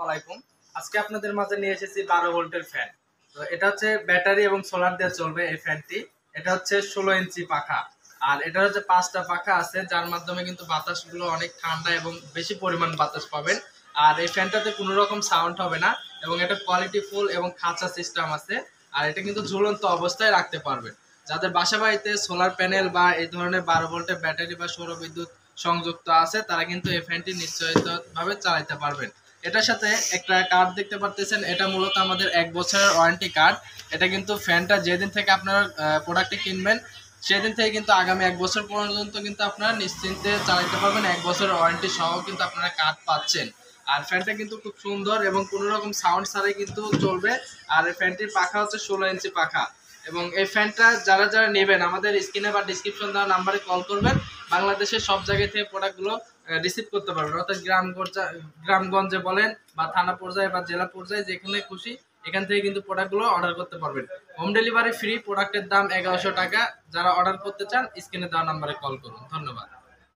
আলাইকুম। আজকে আপনাদের মাঝে নিয়ে এসেছি 12 ভোল্টের ফ্যান। তো এটা হচ্ছে ব্যাটারি এবং সোলার দিয়ে চলবে এই ফ্যানটি। এটা হচ্ছে 16 ইঞ্চি পাখা। আর এটা হচ্ছে 5টা পাখা আছে যার মাধ্যমে কিন্তু বাতাসগুলো অনেক ঠান্ডা এবং বেশি পরিমাণ বাতাস পাবেন। আর এই ফ্যানটাতে কোনো রকম সাউন্ড হবে না এবং এটা কোয়ালিটি ফুল এবং খাঁচা সিস্টেম আছে। আর এটা কিন্তু ঝুলন্ত অবস্থায় রাখতে পারবেন। যাদের বাসা বাড়িতে সোলার প্যানেল বা এই ধরনের 12 ভোল্টের ব্যাটারি বা সৌর বিদ্যুৎ সংযুক্ত আছে তারা কিন্তু এই ফ্যানটি নিশ্চয়ভাবে চালাতে পারবেন। এটার সাথে একটা কার্ড দেখতে পারতেছেন, এটা মূলত আমাদের 1 বছরের ওয়ারেন্টি কার্ড। এটা কিন্তু ফ্যানটা যেদিন থেকে আপনারা প্রোডাক্টটি কিনবেন সেদিন থেকে কিন্তু আগামী 1 বছর পর্যন্ত কিন্তু আপনারা নিশ্চিন্তে চালাতে পারবেন। 1 বছরের ওয়ারেন্টি সহ কিন্তু আপনারা কার্ড পাচ্ছেন। আর ফ্যানটা কিন্তু খুব সুন্দর এবং কোনো রকম সাউন্ড ছাড়াই কিন্তু চলবে। আর এই ফ্যানটির পাখা হচ্ছে 16 ইঞ্চি পাখা। এবং এই ফ্যানটা যারা যারা নেবেন আমাদের স্ক্রিনে বা ডিসক্রিপশন দেওয়া নাম্বারে কল করবেন। বাংলাদেশের সব জায়গা থেকে প্রোডাক্টগুলো রিসিভ করতে পারবেন, অর্থাৎ গ্রামগঞ্জে বলেন বা থানা পর্যায়ে বা জেলা পর্যায়ে যেখানে খুশি এখান থেকে কিন্তু প্রোডাক্টগুলো অর্ডার করতে পারবেন। হোম ডেলিভারি ফ্রি, প্রোডাক্টের দাম 1100 টাকা। যারা অর্ডার করতে চান স্ক্রিনে দেওয়া নাম্বারে কল করুন। ধন্যবাদ।